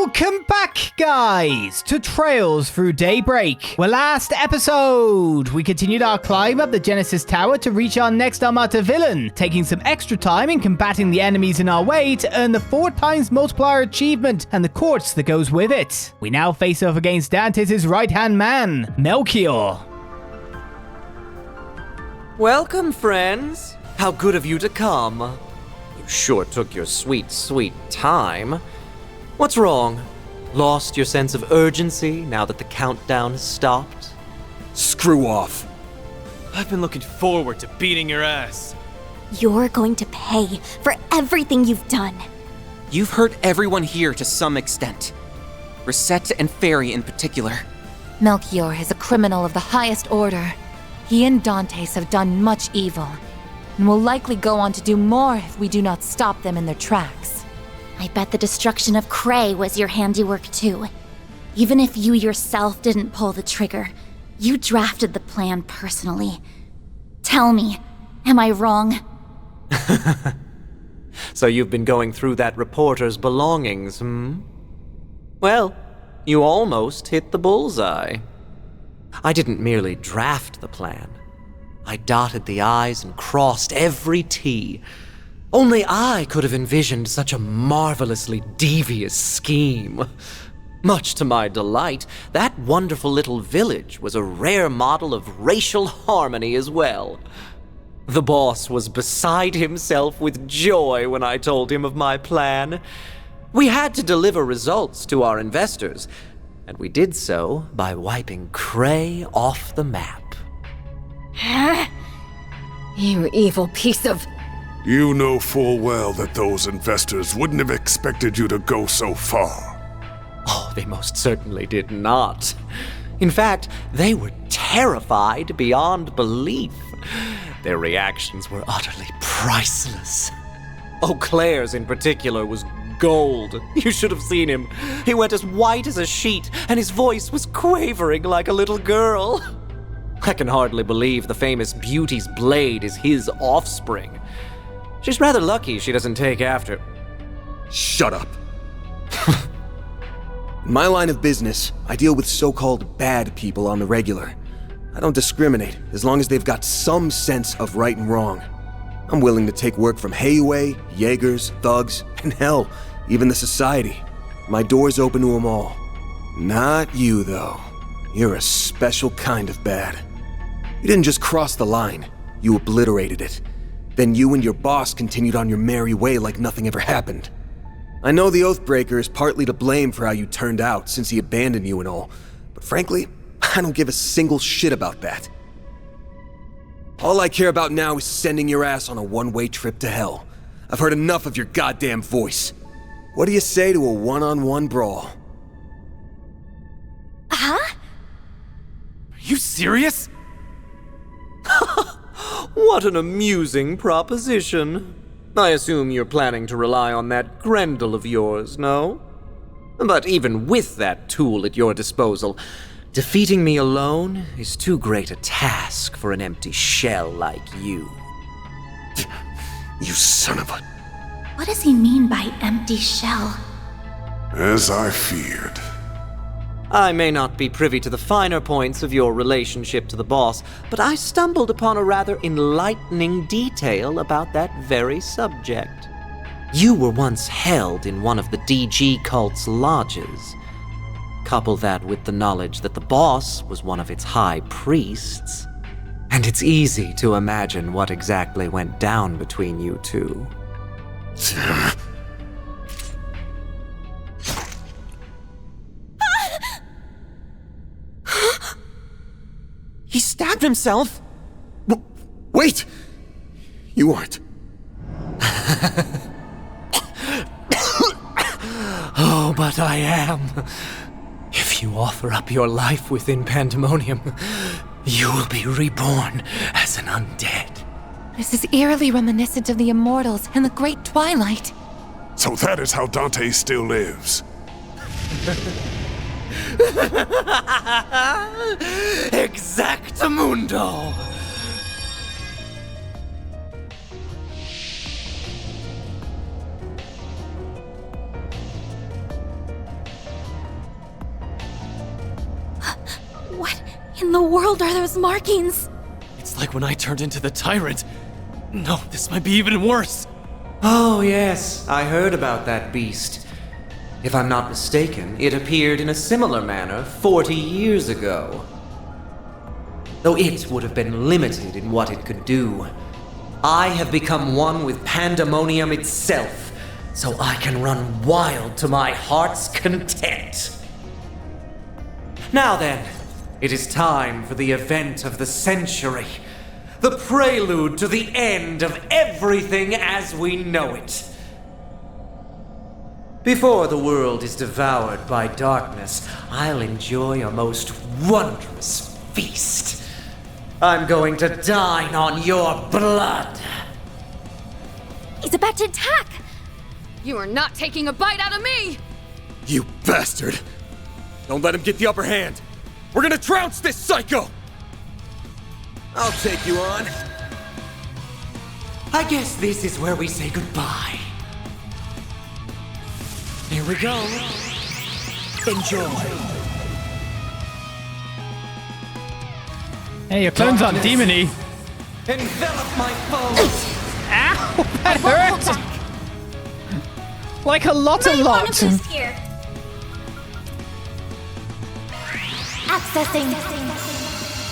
Welcome back, guys, to Trails Through Daybreak. Well, last episode, we continued our climb up the Genesis Tower to reach our next Armata villain, taking some extra time in combating the enemies in our way to earn the 4 times multiplier achievement and the quartz that goes with it. We now face off against Dantes' right-hand man, Melchior. Welcome, friends. How good of you to come. You sure took your sweet, sweet time. What's wrong? Lost your sense of urgency now that the countdown has stopped? Screw off. I've been looking forward to beating your ass. You're going to pay for everything you've done. You've hurt everyone here to some extent. Reset and Fairy in particular. Melchior is a criminal of the highest order. He and Dantes have done much evil, and will likely go on to do more if we do not stop them in their tracks. I bet the destruction of Cray was your handiwork too. Even if you yourself didn't pull the trigger, you drafted the plan personally. Tell me, am I wrong? So you've been going through that reporter's belongings, hmm? Well, you almost hit the bullseye. I didn't merely draft the plan. I dotted the I's and crossed every T. Only I could have envisioned such a marvelously devious scheme. Much to my delight, that wonderful little village was a rare model of racial harmony as well. The boss was beside himself with joy when I told him of my plan. We had to deliver results to our investors, and we did so by wiping Cray off the map. You evil piece of... You know full well that those investors wouldn't have expected you to go so far. Oh, they most certainly did not. In fact, they were terrified beyond belief. Their reactions were utterly priceless. Eau Claire's in particular was gold. You should have seen him. He went as white as a sheet, and his voice was quavering like a little girl. I can hardly believe the famous Beauty's blade is his offspring. She's rather lucky she doesn't take after... Shut up. In my line of business, I deal with so-called bad people on the regular. I don't discriminate, as long as they've got some sense of right and wrong. I'm willing to take work from Hayway, Jaegers, thugs, and hell, even the society. My door's open to them all. Not you, though. You're a special kind of bad. You didn't just cross the line, you obliterated it. Then you and your boss continued on your merry way like nothing ever happened. I know the Oathbreaker is partly to blame for how you turned out since he abandoned you and all, but frankly, I don't give a single shit about that. All I care about now is sending your ass on a one-way trip to hell. I've heard enough of your goddamn voice. What do you say to a one-on-one brawl? Huh? Are you serious? What an amusing proposition. I assume you're planning to rely on that Grendel of yours, no? But even with that tool at your disposal, defeating me alone is too great a task for an empty shell like you. You son of a... What does he mean by empty shell? As I feared. I may not be privy to the finer points of your relationship to the boss, but I stumbled upon a rather enlightening detail about that very subject. You were once held in one of the DG cult's lodges. Couple that with the knowledge that the boss was one of its high priests, and it's easy to imagine what exactly went down between you two. He stabbed himself! Wait! You aren't. Oh, but I am. If you offer up your life within Pandemonium, you will be reborn as an undead. This is eerily reminiscent of the Immortals and the Great Twilight. So that is how Dante still lives. Exactamundo! What in the world are those markings? It's like when I turned into the tyrant. No, this might be even worse. Oh, yes, I heard about that beast. If I'm not mistaken, it appeared in a similar manner 40 years ago. Though it would have been limited in what it could do, I have become one with Pandemonium itself, so I can run wild to my heart's content. Now then, it is time for the event of the century. The prelude to the end of everything as we know it. Before the world is devoured by darkness, I'll enjoy a most wondrous feast. I'm going to dine on your blood. He's about to attack! You are not taking a bite out of me! You bastard! Don't let him get the upper hand! We're gonna trounce this psycho! I'll take you on. I guess this is where we say goodbye. Here we go. Enjoy. Hey, your clone's on demony. Envelop my foes. Ow! That hurt! Like a lot. Here. Accessing.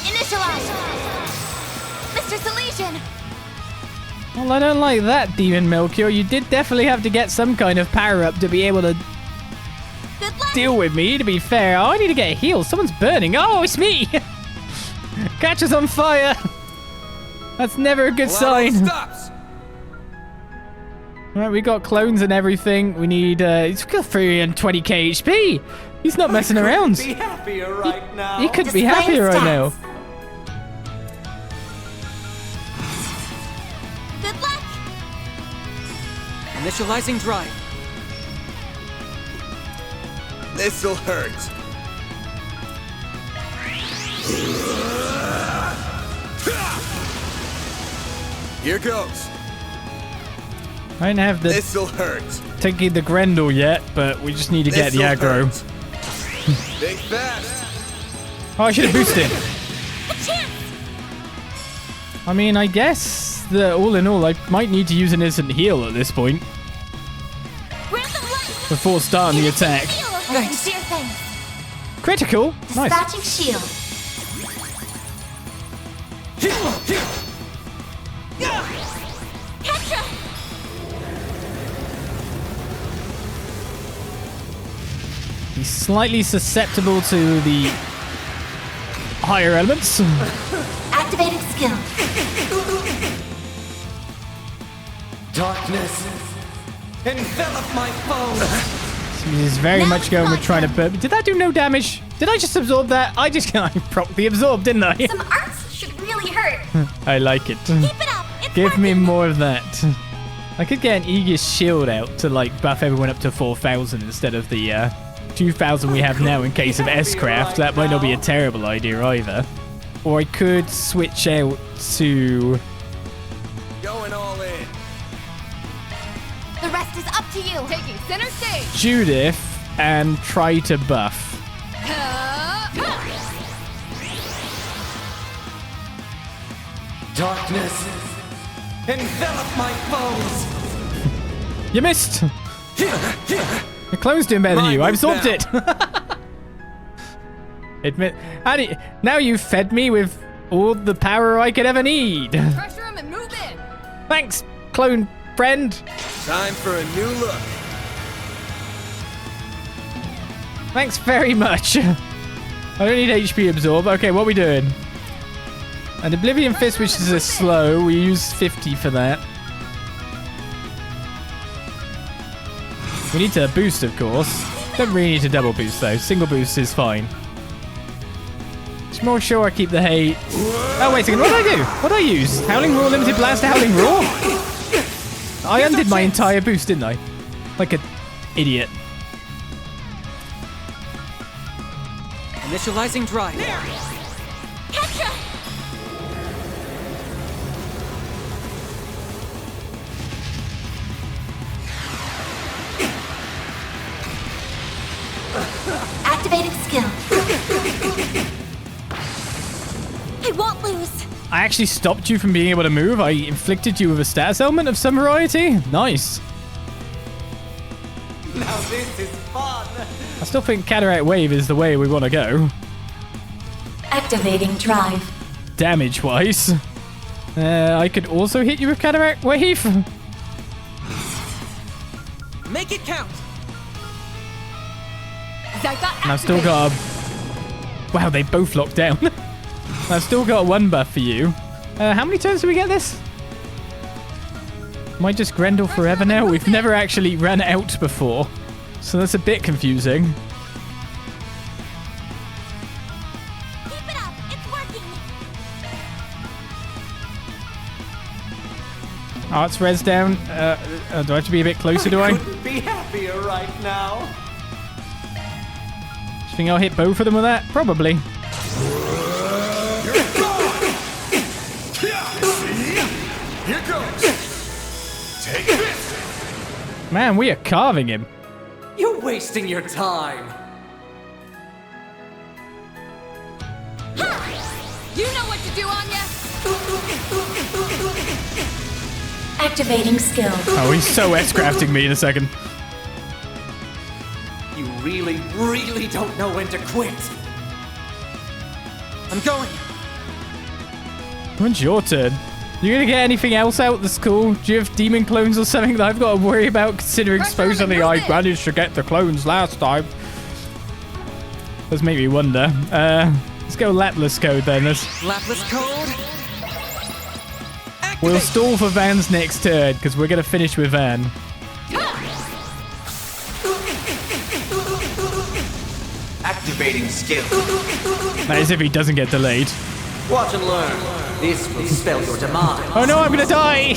Initialize. Mr. Salesian. Well, I don't like that, Demon Melchior. You did definitely have to get some kind of power-up to be able to Good luck. deal with me, to be fair. Oh, I need to get a heal. Someone's burning. Oh, it's me! Catch us on fire! That's never a good sign. Stops. Alright, we got clones and everything. We need, he's got 320k HP! He's not messing around. Be happier right now. He could be Displaying happier right now. stats. Good luck. Initializing drive. This'll hurt. Here goes. I don't have the This'll hurt. taking the Grendel yet, but we just need to get the This'll aggro. hurt. Think fast. Oh, I should have boosted. A chance. I mean, I guess that all in all, I might need to use an instant heal at this point Random light. before starting the attack. Sincere thanks. Critical. Nice. Dispatching shield. Petra. He's slightly susceptible to the higher elements. Activating skill. Darkness. Envelop my foes. He's very Now much it's going my with trying to burn. Did that do no damage? Did I just absorb that? I properly absorbed, didn't I? Some arts should really hurt. I like it. Keep it up. It's Give me working. more of that. I could get an Aegis shield out to like buff everyone up to 4,000 instead of the 2,000 we have now in case of S-Craft. That might not be a terrible idea either. Or I could switch out to... Going all in. The rest is up to you. Taking center stage. Judith and try to buff. Darkness. Envelop my foes. You missed! The clone's doing better than you. I absorbed it. Admit. Now you've fed me with all the power I could ever need. Pressure him and move in. Thanks, clone friend. Time for a new look. Thanks very much. I don't need HP absorb. Okay, what are we doing? An Oblivion Fist, which is a slow. We use 50 for that. We need to boost, of course. Don't really need to double boost, though. Single boost is fine. Just more sure I keep the hate. Oh, wait a second. What did I do? What did I use? Howling Roar, Limited Blast, Howling Roar? I undid my entire boost, didn't I? Like an idiot. Initializing drive. Petra. Activating skill. I won't lose. I actually stopped you from being able to move. I inflicted you with a status element of some variety. Nice. Now this is fun. I still think Cataract Wave is the way we want to go. Activating drive. Damage-wise. I could also hit you with Cataract Wave. Make it count! And I've still got a... Wow, they both locked down. I've still got one buff for you. How many turns do we get this? Am I just Grendel forever now? We've never actually ran out before. So that's a bit confusing. Keep it up. It's working. Oh, it's res down. Do I have to be a bit closer, do I? Couldn't be happier right now. Do you think I'll hit both of them with that? Probably. Here goes. Take this. Man, we are carving him. You're wasting your time. You know what to do, Anya. Activating skill. Oh, he's so S-crafting me in a second. You really, really don't know when to quit. I'm going. When's your turn? You gonna get anything else out that's cool? Do you have demon clones or something that I've got to worry about, considering supposedly I managed to get the clones last time? Does make me wonder. Let's go Laplace code then. Laplace code. We'll stall for Van's next turn, because we're gonna finish with Van. Activating skill. That is if he doesn't get delayed. Watch and learn. This will spell your demise. Oh no, I'm gonna die!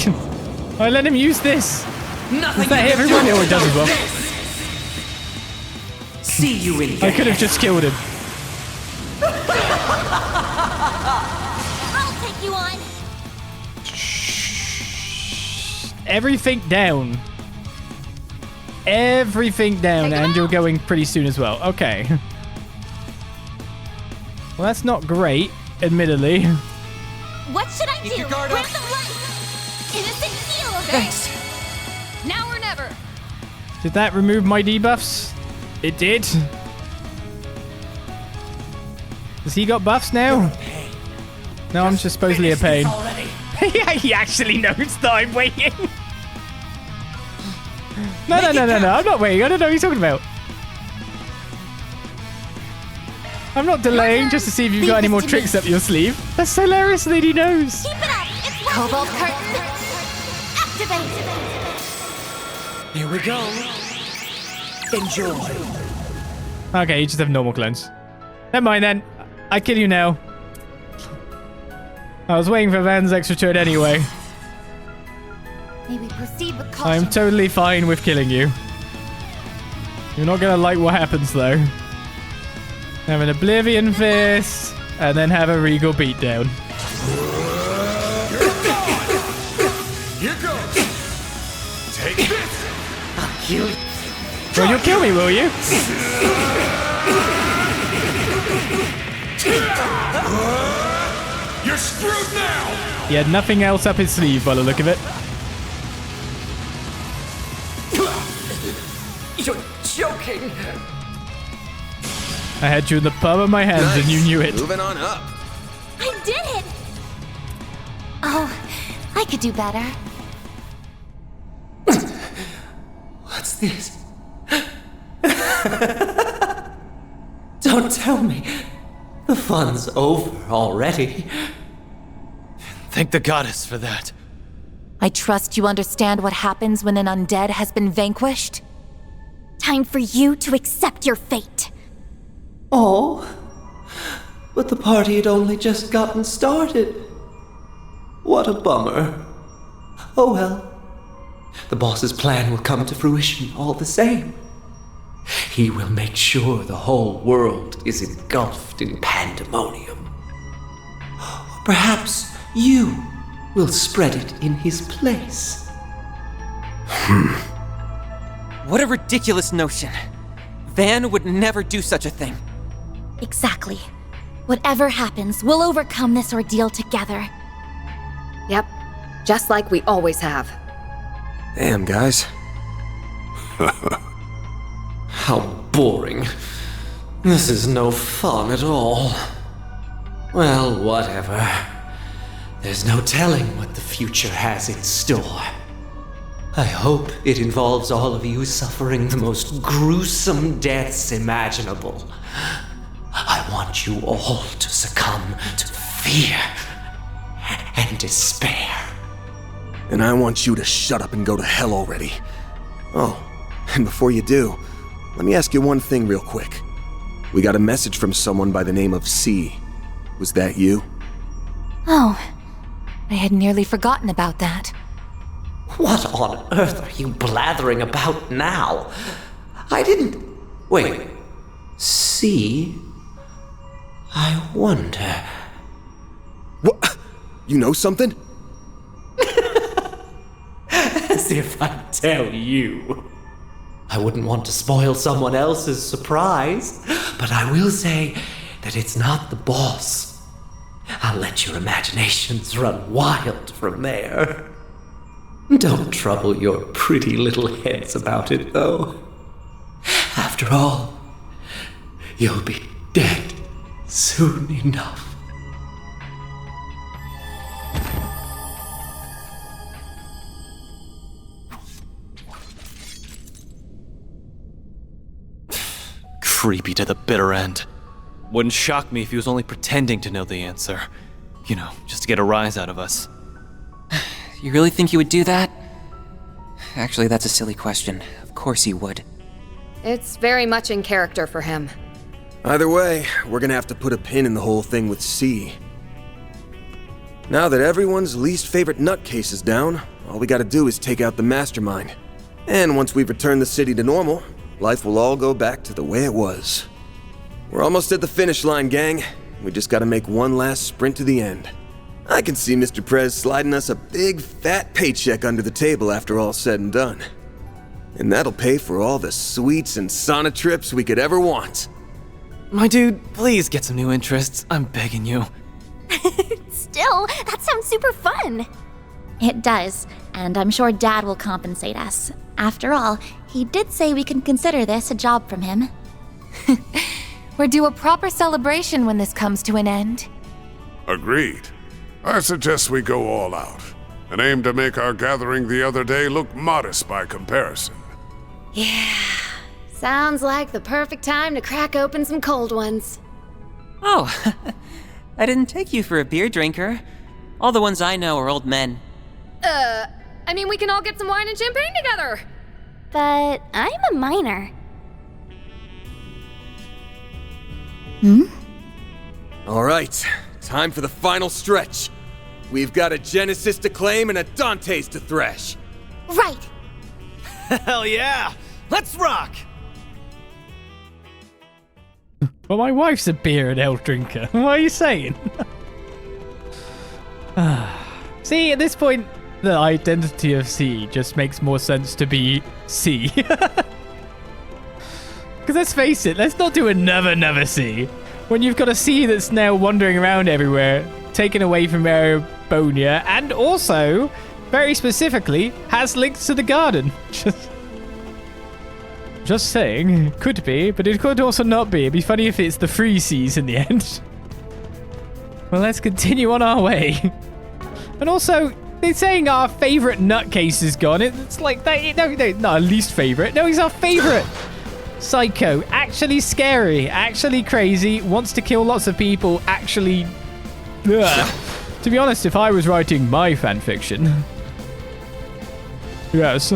I let him use this. Nothing Does that hit you can everyone? do Oh, it does as well. See you in I could have just killed him. I'll take you on. Everything down. Everything down, and you're going pretty soon as well. Okay. Well, that's not great, admittedly. What should I do? your guard Where's up. the light? Innocent heal. Thanks. Now or never. Did that remove my debuffs? It did. Has he got buffs now? No, I'm just supposedly a pain. Yeah, he actually knows that I'm waiting. No, I'm not waiting. I don't know what you're talking about. I'm not delaying just to see if you've got any more tricks up your sleeve. That's hilarious that he knows. Keep it up. It's working. Cobalt curtain. Activate. Here we go. Enjoy. Okay, you just have normal clones. Never mind then. I kill you now. I was waiting for Van's extra turn anyway. May we proceed with caution. I'm totally fine with killing you. You're not gonna like what happens though. Have an Oblivion Fist, and then have a Regal Beatdown. Here goes. Take this. I'll kill you. Well, you'll kill me, will you? You're screwed now. He had nothing else up his sleeve by the look of it. You're joking. I had you in the palm of my hands and you knew it. Moving on up. I did it. Oh, I could do better. What's this? Don't tell me. The fun's over already. Thank the goddess for that. I trust you understand what happens when an undead has been vanquished? Time for you to accept your fate. Oh, but the party had only just gotten started. What a bummer. Oh well. The boss's plan will come to fruition all the same. He will make sure the whole world is engulfed in pandemonium. Or perhaps you will spread it in his place. What a ridiculous notion. Van would never do such a thing. Exactly. Whatever happens, we'll overcome this ordeal together. Yep, just like we always have. Damn, guys. How boring. This is no fun at all. Well, whatever. There's no telling what the future has in store. I hope it involves all of you suffering the most gruesome deaths imaginable. I want you all to succumb to fear and despair. And I want you to shut up and go to hell already. Oh, and before you do, let me ask you one thing real quick. We got a message from someone by the name of C. Was that you? Oh, I had nearly forgotten about that. What on earth are you blathering about now? I didn't... Wait. See? I wonder... What? You know something? As if I'd tell you. I wouldn't want to spoil someone else's surprise, but I will say that it's not the boss. I'll let your imaginations run wild from there. Don't trouble your pretty little heads about it, though. After all, you'll be dead soon enough. Creepy to the bitter end. Wouldn't shock me if he was only pretending to know the answer. You know, just to get a rise out of us. You really think he would do that? Actually, that's a silly question. Of course he would. It's very much in character for him. Either way, we're gonna have to put a pin in the whole thing with C. Now that everyone's least favorite nutcase is down, all we gotta do is take out the mastermind. And once we've returned the city to normal, life will all go back to the way it was. We're almost at the finish line, gang. We just gotta make one last sprint to the end. I can see Mr. Prez sliding us a big, fat paycheck under the table after all's said and done. And that'll pay for all the sweets and sauna trips we could ever want. My dude, please get some new interests. I'm begging you. Still, that sounds super fun. It does, and I'm sure Dad will compensate us. After all, he did say we can consider this a job from him. We're due a proper celebration when this comes to an end. Agreed. I suggest we go all out, and aim to make our gathering the other day look modest by comparison. Yeah, sounds like the perfect time to crack open some cold ones. Oh, I didn't take you for a beer drinker. All the ones I know are old men. I mean, we can all get some wine and champagne together. But I'm a minor. All right, time for the final stretch. We've got a Genesis to claim and a Dantes to thresh. Right. Hell yeah! Let's rock! Well, my wife's a beer and ale drinker. What are you saying? See, at this point, the identity of C just makes more sense to be C. Because let's face it, let's not do another C. When you've got a C that's now wandering around everywhere, taken away from Aerobonia, and also, very specifically, has links to the garden. Just saying, could be, but it could also not be. It'd be funny if it's the three C's in the end. Well, let's continue on our way. And also, they're saying our favorite nutcase is gone. It's like, no, not our least favorite. No, he's our favorite. Psycho, actually scary, actually crazy, wants to kill lots of people, actually... Ugh. To be honest, if I was writing my fanfiction... Yes.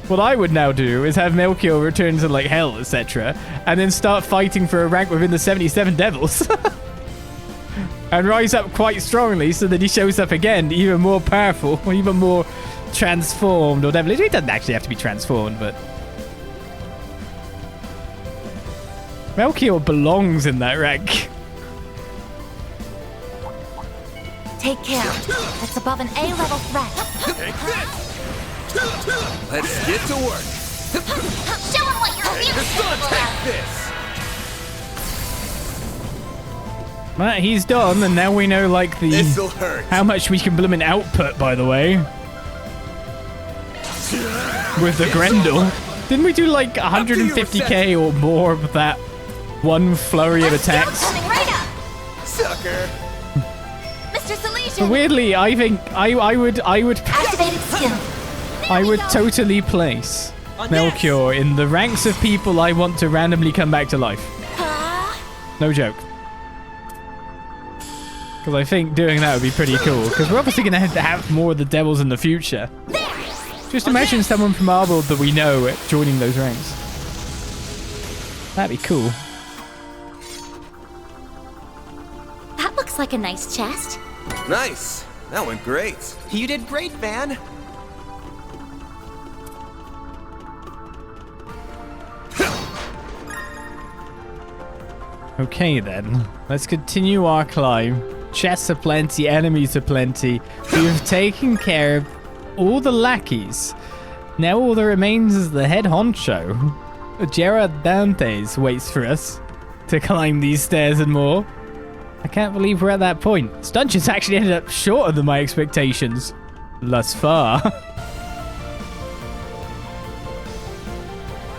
What I would now do is have Melchior return to, like, hell, etc., and then start fighting for a rank within the 77 Devils. And rise up quite strongly so that he shows up again, even more powerful, or even more transformed, or devilish. He doesn't actually have to be transformed, but... Melchior belongs in that rank. Take care. That's above an A-level threat. Let's get to work. Show him what you're Well, he's done, and now we know, like, This'll hurt. how much we can bloom in output, by the way. With the Grendel. Didn't we do, like, 150k or more with that one flurry of attacks? Coming right up. Sucker. Mr. Salesian. But weirdly, I think I would Activated skill. I would totally place Melchior in the ranks of people I want to randomly come back to life. No joke. Because I think doing that would be pretty cool. Because we're obviously going to have more of the devils in the future. Just imagine someone from our world that we know joining those ranks. That'd be cool. That looks like a nice chest. Nice. That went great. You did great, Van. Okay then, let's continue our climb. Chests are plenty, enemies are plenty. We've taken care of all the lackeys. Now all that remains is the head honcho. Gerard Dantes waits for us to climb these stairs and more. I can't believe we're at that point. This dungeon's actually ended up shorter than my expectations. Thus far.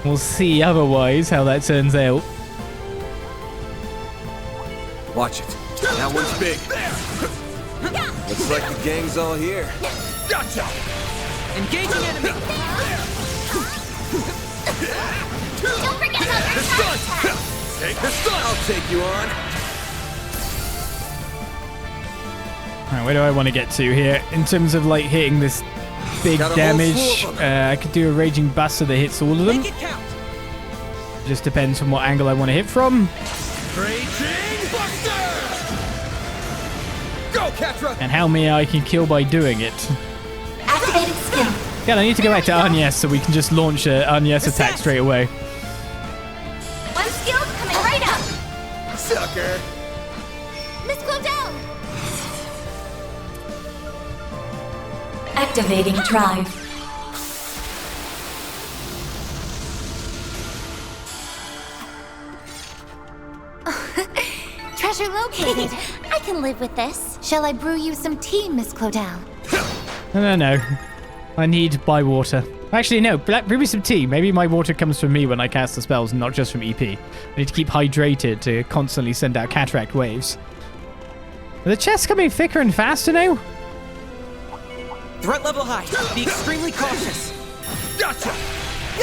We'll see otherwise how that turns out. Watch it. That one's big. Looks like the gang's all here. Gotcha. Engaging enemy. Don't forget about your charge attack. Take this gun. I'll take you on. Alright, where do I want to get to here? In terms of like hitting this big Got a whole damage, swoop of them. I could do a Raging Buster that hits all of them. Make it count. Just depends on what angle I want to hit from. Raging Buster! Go, Catra! And how many I can kill by doing it. Activated skill. God, I need to go back to Agnès so we can just launch an Agnès attack straight away. One skill coming right up. Sucker! Miss Claudel. Activating drive. Treasure located. I can live with this. Shall I brew you some tea, Miss Claudel? No. I need by water. Actually, no. Brew me some tea. Maybe my water comes from me when I cast the spells and not just from EP. I need to keep hydrated to constantly send out cataract waves. Are the chests coming thicker and faster now? Threat level high. Be extremely cautious. Gotcha!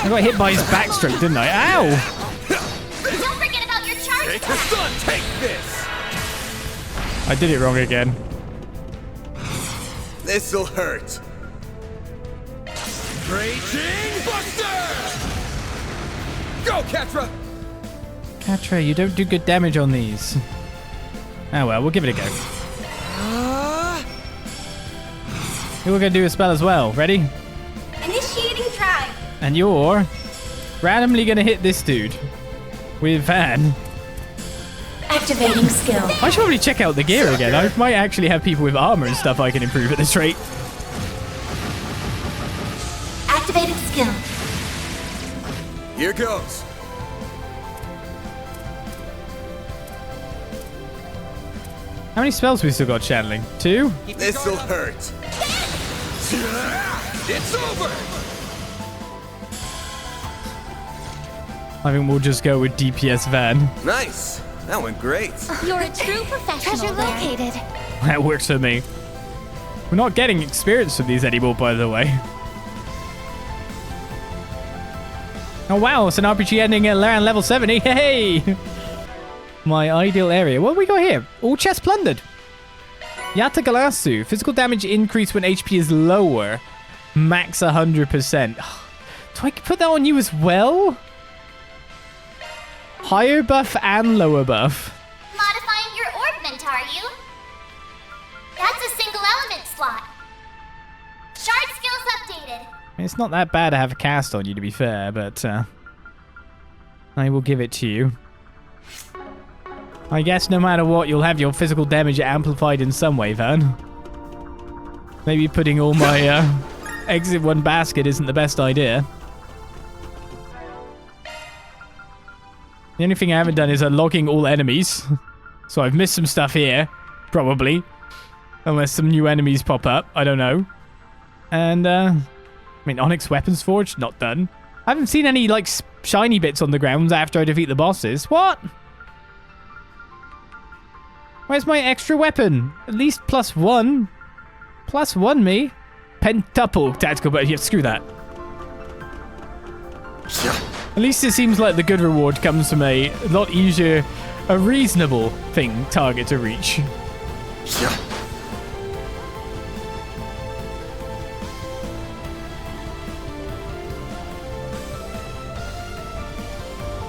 I got hit by his backstroke, didn't I? Ow! Don't forget about your charge Take the attack. sun! Take this! I did it wrong again. This'll hurt. Raging Buster! Go, Catra! Catra, you don't do good damage on these. Oh well, we'll give it a go. We're gonna do a spell as well. Ready? Initiating drive. And you're randomly gonna hit this dude with Van. Activating skill. I should probably check out the gear again. I might actually have people with armor and stuff I can improve at this rate. Activated skill. Here goes. How many spells we still got channeling? 2? This'll hurt. It's over! I think we'll just go with DPS Van. Nice. That went great. You're a true professional. Treasure located. That works for me. We're not getting experience from these anymore, by the way. Oh wow, it's an RPG ending at around level 70. Hey! My ideal area. What have we got here? All chests plundered. Yata Galasu. Physical damage increase when HP is lower. Max 100%. Do I put that on you as well? Higher buff and lower buff. Modifying your orbment, are you? That's a single element slot. Shard skills updated. It's not that bad to have a cast on you, to be fair, but I will give it to you. I guess no matter what, you'll have your physical damage amplified in some way, Van. Maybe putting all my eggs in one basket isn't the best idea. The only thing I haven't done is unlocking all enemies. So I've missed some stuff here, probably. Unless some new enemies pop up, I don't know. And, I mean, Onyx Weapons Forge, not done. I haven't seen any, like, shiny bits on the ground after I defeat the bosses. What? Where's my extra weapon? At least +1. +1 me. Pentuple tactical, but yeah, screw that. At least it seems like the good reward comes from a lot easier, a reasonable target to reach.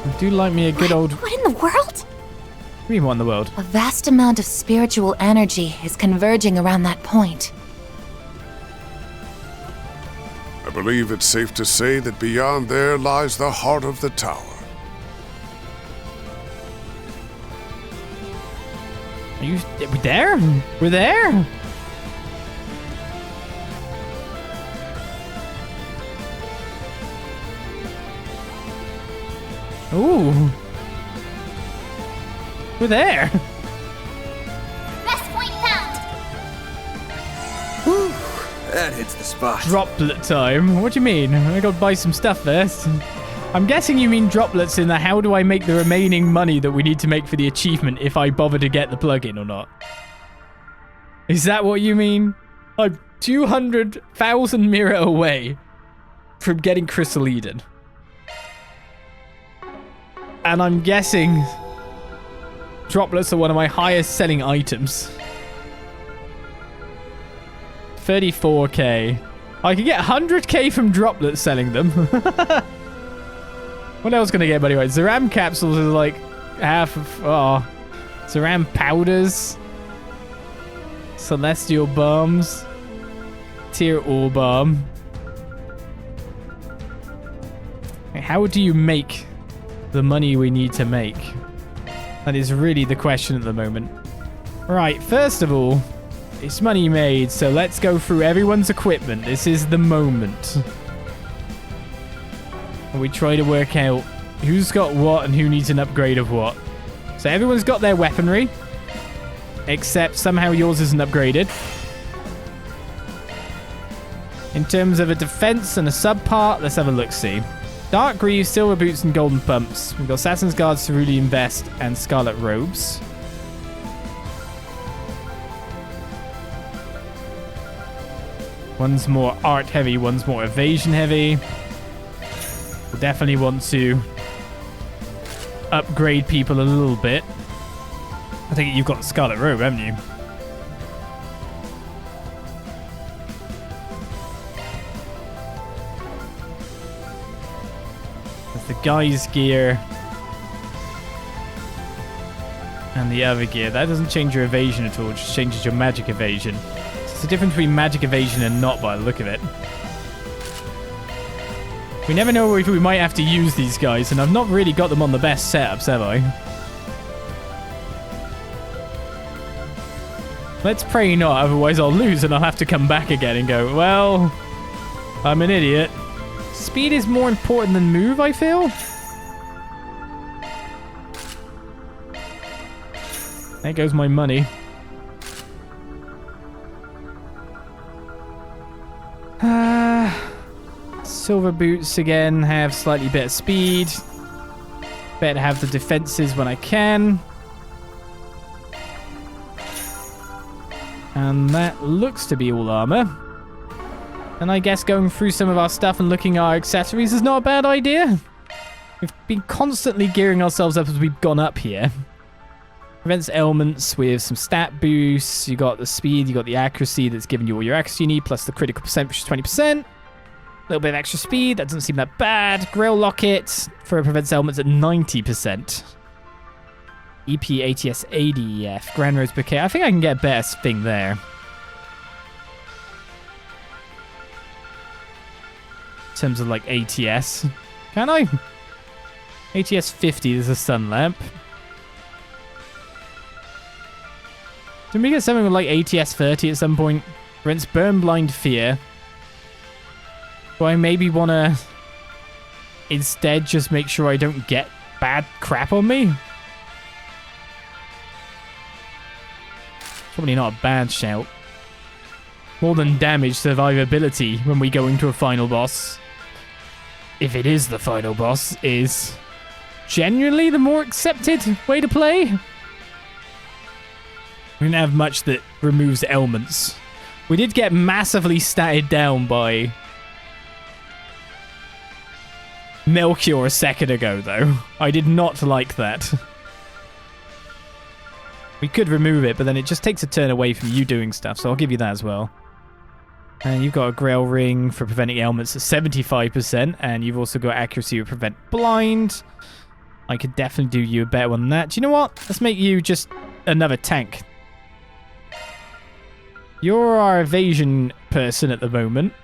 I do like me a good old... What in the world? What do you mean, what in the world? A vast amount of spiritual energy is converging around that point. I believe it's safe to say that beyond there lies the heart of the tower. Are you there? We're there? Ooh. We're there. Best point found. Whew, that hits the spot. Droplet time. What do you mean? I gotta buy some stuff first. I'm guessing you mean droplets in the how do I make the remaining money that we need to make for the achievement if I bother to get the plugin or not. Is that what you mean? I'm 200,000 mirror away from getting Crystal Eden. And I'm guessing droplets are one of my highest selling items. 34k. I could get 100k from droplets selling them. What else can I get, by the way? Zeram capsules is like half of... Oh. Zeram powders. Celestial bombs. Tier ore bomb. How do you make the money we need to make? That is really the question at the moment. Right, first of all, it's money made, so let's go through everyone's equipment. This is the moment. And we try to work out who's got what and who needs an upgrade of what. So everyone's got their weaponry, except somehow yours isn't upgraded. In terms of a defense and a subpart, let's have a look-see. Dark Greaves, Silver Boots, and Golden Pumps. We've got Assassin's Guards, Cerulean Vest, and Scarlet Robes. One's more art heavy, one's more evasion heavy. We'll definitely want to upgrade people a little bit. I think you've got the Scarlet Robe, haven't you? There's the guy's gear. And the other gear. That doesn't change your evasion at all, it just changes your magic evasion. There's a difference between magic evasion and not by the look of it. We never know if we might have to use these guys, and I've not really got them on the best setups, have I? Let's pray not, otherwise I'll lose and I'll have to come back again and go, well, I'm an idiot. Speed is more important than move, I feel. There goes my money. Silver Boots again have slightly better speed. Better have the defenses when I can. And that looks to be all armor. And I guess going through some of our stuff and looking at our accessories is not a bad idea. We've been constantly gearing ourselves up as we've gone up here. Prevents ailments with some stat boosts. You got the speed, you got the accuracy that's giving you all your accuracy you need, plus the critical percent, which is 20%. A little bit of extra speed, that doesn't seem that bad. Grill Locket for prevents ailments at 90%. EP, ATS, ADF, Grand Rose Bouquet. I think I can get a better thing there. In terms of like ATS. Can I? ATS 50, there's a sun lamp. Didn't we get something with like ATS 30 at some point? Prevents Burn Blind Fear. Do I maybe want to instead just make sure I don't get bad crap on me? Probably not a bad shout. More than damage, survivability when we go into a final boss. If it is the final boss, is genuinely the more accepted way to play. We didn't have much that removes elements. We did get massively statted down by Melchior a second ago, though. I did not like that. We could remove it, but then it just takes a turn away from you doing stuff, so I'll give you that as well. And you've got a Grail Ring for preventing ailments at 75%, and you've also got accuracy to prevent blind. I could definitely do you a better one than that. Do you know what? Let's make you just another tank. You're our evasion person at the moment.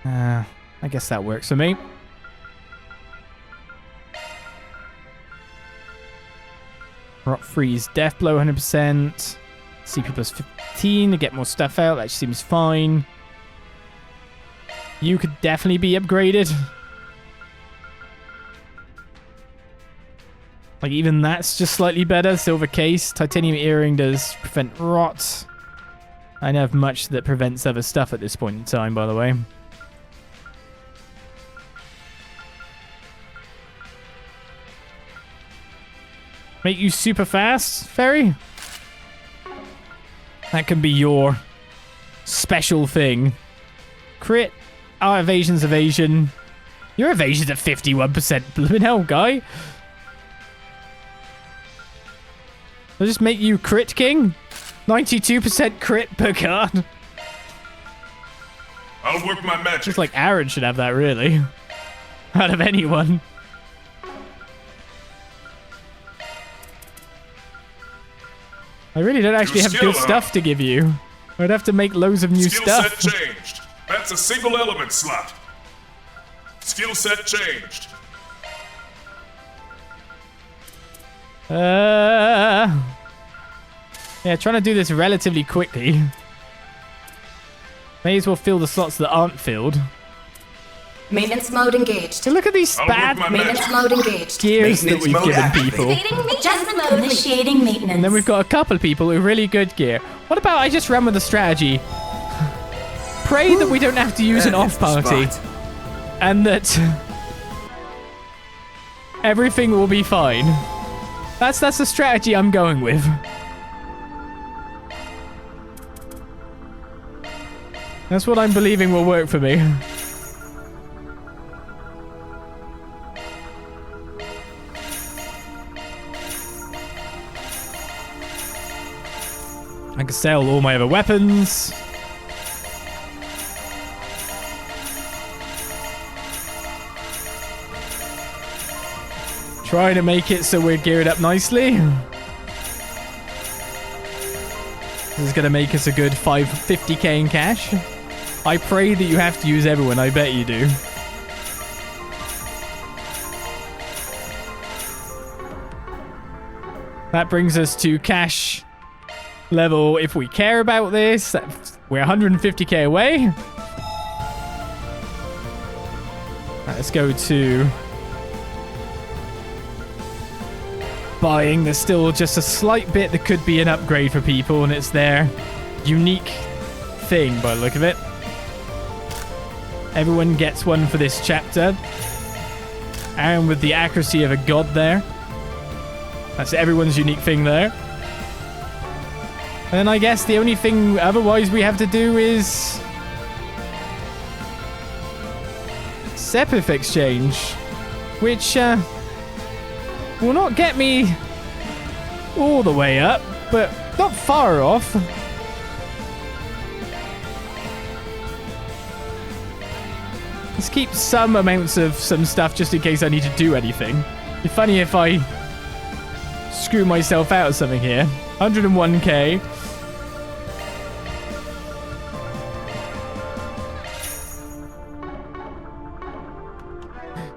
I guess that works for me. Rot Freeze, Death Blow 100%. CP plus 15 to get more stuff out. That seems fine. You could definitely be upgraded. Like, even that's just slightly better. Silver Case. Titanium Earring does prevent rot. I don't have much that prevents other stuff at this point in time, by the way. Make you super fast, Fairy? That can be your special thing. Crit. Our evasion's evasion. Your evasion's at 51%. Blooming hell, guy. I'll just make you Crit King. 92% crit per card. I'll work my magic. Just like Aaron should have that, really. Out of anyone. I really don't actually have good stuff to give you. I'd have to make loads of new stuff. Skill set changed. That's a single element slot. Skill set changed. Yeah, trying to do this relatively quickly. May as well fill the slots that aren't filled. Maintenance mode engaged. So look at these bad maintenance mode engaged. Gears that we've given people. Adjustment mode initiating maintenance. And then we've got a couple of people with really good gear. What about I just run with a strategy? Pray that we don't have to use an off party. And that everything will be fine. That's the strategy I'm going with. That's what I'm believing will work for me. I can sell all my other weapons. Try to make it so we're geared up nicely. This is going to make us a good 50k in cash. I pray that you have to use everyone. I bet you do. That brings us to cash level if we care about this. We're 150k away. Right, let's go to buying. There's still just a slight bit that could be an upgrade for people, and it's their unique thing by the look of it. Everyone gets one for this chapter. And with the accuracy of a god there. That's everyone's unique thing there. And then I guess the only thing otherwise we have to do is Sepith exchange, which will not get me all the way up, but not far off. Let's keep some amounts of some stuff just in case I need to do anything. It'd be funny if I screw myself out of something here. 101k.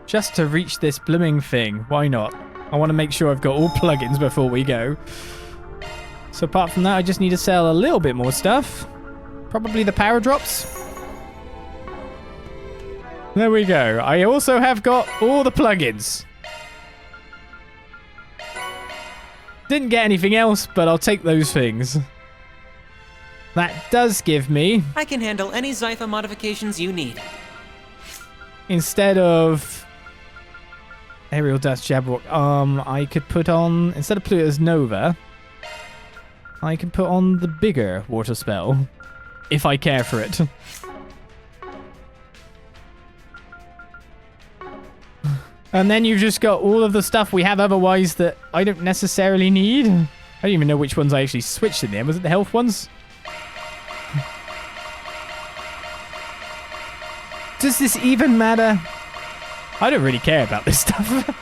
Just to reach this blooming thing. Why not? I want to make sure I've got all plugins before we go. So apart from that, I just need to sell a little bit more stuff. Probably the power drops. There we go. I also have got all the plugins. Didn't get anything else, but I'll take those things. That does give me, I can handle any Zypha modifications you need. instead of Aerial Dust Jabberwock, I could put on, instead of Pluto's Nova, I can put on the bigger water spell, if I care for it. And then you've just got all of the stuff we have otherwise that I don't necessarily need. I don't even know which ones I actually switched in the end. Was it the health ones? Does this even matter? I don't really care about this stuff.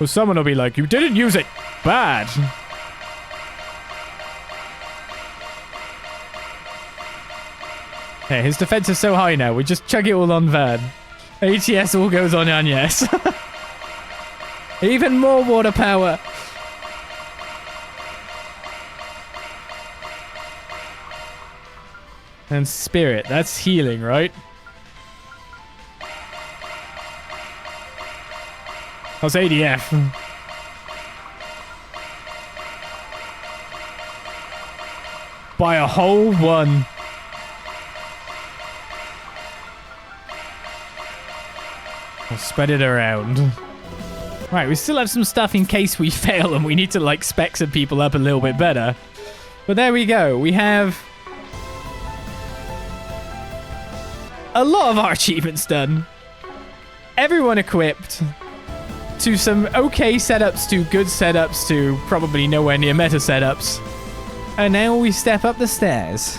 Well, someone will be like, you didn't use it. Bad. Hey, his defense is so high now. We just chug it all on Van. ATS all goes on Agnès. Even more water power. And Spirit, that's healing, right? That's ADF. By a whole one. We'll spread it around. Right, we still have some stuff in case we fail and we need to, like, spec some people up a little bit better. But there we go. We have a lot of our achievements done. Everyone equipped. To some okay setups, to good setups, to probably nowhere near meta setups. And now we step up the stairs.